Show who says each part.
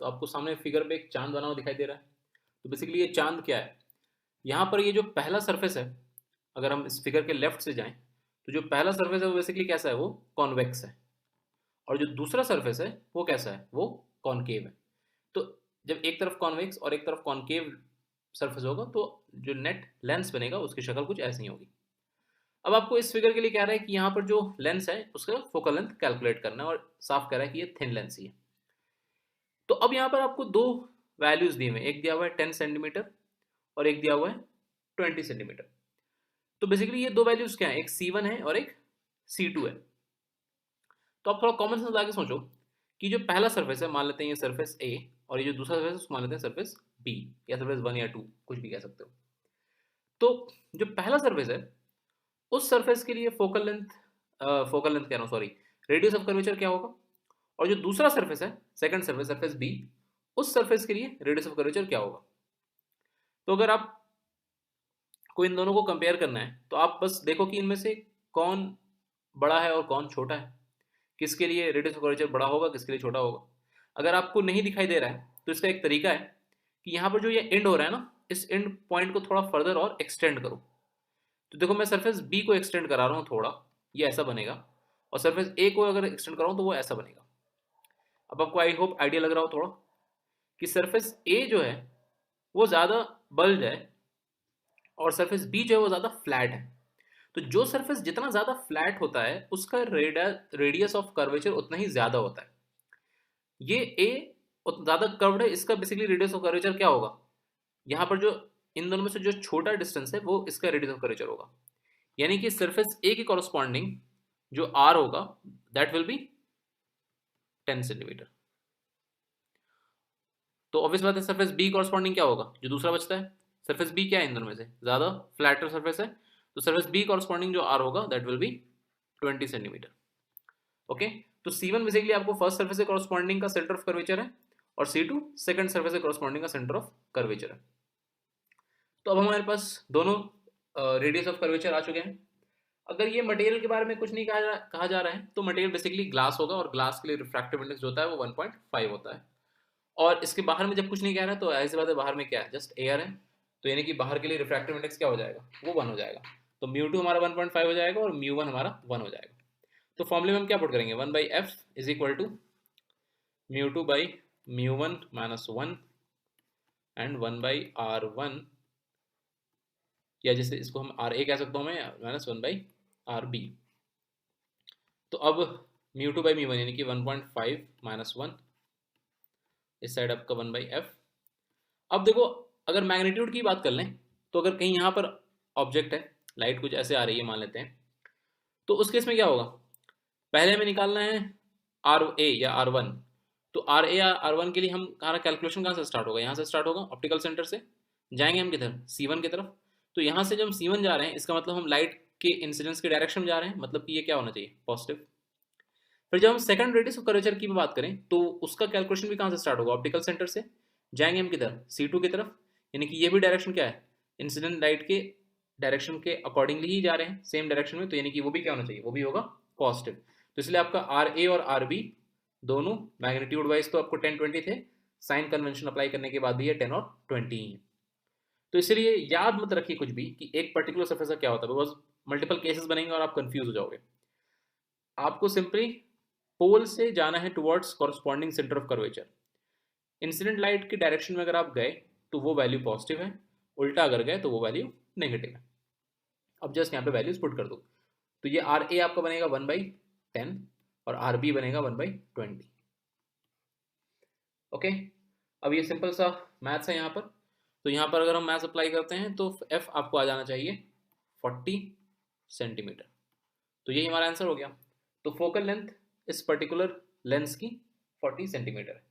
Speaker 1: तो आपको सामने फिगर पे एक चांद बना हुआ दिखाई दे रहा है। तो बेसिकली ये चांद क्या है, यहाँ पर ये जो पहला सरफेस है, अगर हम इस फिगर के लेफ्ट से जाएं तो जो पहला सरफेस है वो बेसिकली कैसा है, वो कॉन्वेक्स है। और जो दूसरा सरफेस है वो कैसा है, वो कॉनकेव है। तो जब एक तरफ कॉन्वेक्स और एक तरफ कॉनकेव सरफेस होगा तो जो नेट लेंस बनेगा उसकी शक्ल कुछ ऐसी ही होगी। अब आपको इस फिगर के लिए कह रहा है कि यहाँ पर जो लेंस है उसका फोकल लेंथ कैलकुलेट करना है, और साफ कह रहा है कि ये थिन लेंस ही है। तो अब यहाँ पर आपको दो वैल्यूज दिए हुए हैं, एक दिया हुआ है 10 सेंटीमीटर और एक दिया हुआ है 20 सेंटीमीटर। तो बेसिकली ये दो वैल्यूज क्या है, एक C1 है और एक C2 है। तो आप थोड़ा कॉमन सेंस लगा के सोचो कि जो पहला सरफेस है, मान लेते हैं ये सरफेस ए, और ये जो दूसरा सरफेस है उसको मान लेते हैं सरफेस बी, या सरफेस 1 या 2, कुछ भी कह सकते हो। तो जो पहला सरफेस है उस सरफेस के लिए फोकल लेंथ कह रहा हूँ, सॉरी, रेडियस ऑफ कर्वेचर क्या होगा। और जो दूसरा सरफेस है, सेकंड सरफेस, सरफेस बी, उस सरफेस के लिए रेडियस ऑफ कर्वेचर क्या होगा। तो अगर आप को इन दोनों को कंपेयर करना है तो आप बस देखो कि इनमें से कौन बड़ा है और कौन छोटा है, किसके लिए रेडियस ऑफ कर्वेचर बड़ा होगा, किसके लिए छोटा होगा। अगर आपको नहीं दिखाई दे रहा है तो इसका एक तरीका है कि यहाँ पर जो ये एंड हो रहा है ना, इस एंड पॉइंट को थोड़ा फर्दर और एक्सटेंड करो। तो देखो मैं सरफेस बी को एक्सटेंड करा रहा हूँ थोड़ा, ये ऐसा बनेगा, और सरफेस ए को अगर एक्सटेंड कराऊँ तो वो ऐसा बनेगा। अब आपको आई होप आइडिया लग रहा हो थोड़ा कि सरफेस ए जो है वो ज़्यादा बल्ज है और सरफेस बी जो है वो ज़्यादा फ्लैट है। तो जो सरफेस जितना ज़्यादा फ्लैट होता है उसका रेडियस ऑफ कर्वेचर उतना ही ज़्यादा होता है। ये ए ज़्यादा कर्व्ड है, इसका बेसिकली रेडियस ऑफ कर्वेचर क्या होगा, यहाँ पर जो इन दोनों में से जो छोटा डिस्टेंस है वो इसका रेडियस ऑफ कर्वेचर होगा। यानी कि सरफेस ए के कॉरस्पॉन्डिंग जो आर होगा दैट विल बी 10 सेंटीमीटर। तो ऑब्वियस बात है सरफेस बी कॉरस्पॉन्डिंग क्या होगा, जो दूसरा बचता है, सरफेस बी क्या है इन दोनों में से, ज्यादा फ्लैटर सरफेस है, तो सरफेस बी कॉरस्पॉन्डिंग जो आर होगा that will be 20 centimetre. Okay, तो C1 बेसिकली आपको फर्स्ट सरफेस से कॉरस्पॉन्डिंग का सेंटर ऑफ कर्वेचर है और C2 सेकंड सरफेस से कॉरस्पॉन्डिंग का सेंटर ऑफ कर्वेचर है। तो अब हमारे पास दोनों रेडियस ऑफ कर्वेचर आ चुके हैं। अगर ये मटेरियल के बारे में कुछ नहीं कहा जा रहा है तो मटेरियल बेसिकली ग्लास होगा, और ग्लास के लिए रिफ्रैक्टिव इंडेक्स जो होता है वो 1.5 होता है। और इसके बाहर में जब कुछ नहीं कह रहा है तो ऐसी बात है, बाहर में क्या है, जस्ट एयर है। तो यानी कि बाहर के लिए रिफ्रैक्टिव इंडेक्स क्या हो जाएगा, वो 1 हो जाएगा। तो म्यू2 हमारा 1.5 हो जाएगा और म्यू1 हमारा 1 हो जाएगा। तो फॉर्मूले में हम क्या पुट करेंगे, 1/f is equal to mu by mu minus 1 and 1/r1, या जैसे इसको हम आर ए कह सकता हूँ मैं, माइनस 1/rb। तो अब म्यू2 बाई म्यू1 यानी कि 1.5 माइनस 1, इस साइड आपका 1/f। अब देखो अगर मैग्नीट्यूड की बात कर लें तो अगर कहीं यहाँ पर ऑब्जेक्ट है, लाइट कुछ ऐसे आ रही है मान लेते हैं, तो उस केस में क्या होगा, पहले हमें निकालना है आर ए या R1। तो आर ए या R1 के लिए हम हमारा कैलकुलेशन कहाँ से स्टार्ट होगा, यहाँ से स्टार्ट होगा, ऑप्टिकल सेंटर से जाएंगे हम किधर, C1 की तरफ। तो यहाँ से जब हम C1 जा रहे हैं इसका मतलब हम लाइट के इंसिडेंस के डायरेक्शन में जा रहे हैं, मतलब कि ये क्या होना चाहिए, पॉजिटिव। फिर जब हम सेकंड रेडियस ऑफ कर्वेचर की बात करें तो उसका कैलकुलेशन भी कहाँ से स्टार्ट होगा, ऑप्टिकल सेंटर से जाएंगे हम किधर, C2 की तरफ। यानी कि ये भी डायरेक्शन क्या है, इंसिडेंट लाइट के डायरेक्शन के अकॉर्डिंगली ही जा रहे हैं, सेम डायरेक्शन में। तो यानी कि वो भी क्या होना चाहिए, वो भी होगा पॉजिटिव। तो इसलिए आपका आर ए और आर बी दोनों मैग्नीट्यूड वाइज तो आपको 10-20 थे, साइन कन्वेंशन अप्लाई करने के बाद भी ये 10 और 20 ही है। तो इसलिए याद मत रखिए कुछ भी कि एक पर्टिकुलर सरफेस का क्या होता है, बिकॉज मल्टीपल केसेस बनेंगे और आप कंफ्यूज हो जाओगे। आपको सिंपली पोल से जाना है towards corresponding centre of curvature. Incident light के डायरेक्शन में अगर आप गए तो वो वैल्यू पॉजिटिव है, उल्टा अगर गए तो वो वैल्यू नेगेटिव है। अब जस्ट यहाँ पे वैल्यूज पुट कर दो, तो ये आर ए आपका बनेगा 1/10 और आर बी बनेगा 1/20। ओके, अब ये सिंपल सा मैथ्स है यहाँ पर। तो यहाँ पर अगर हम मैथ्स अप्लाई करते हैं तो एफ आपको आ जाना चाहिए 40 सेंटीमीटर। तो यही हमारा आंसर हो गया। तो फोकल लेंथ इस पर्टिकुलर लेंस की 40 सेंटीमीटर है।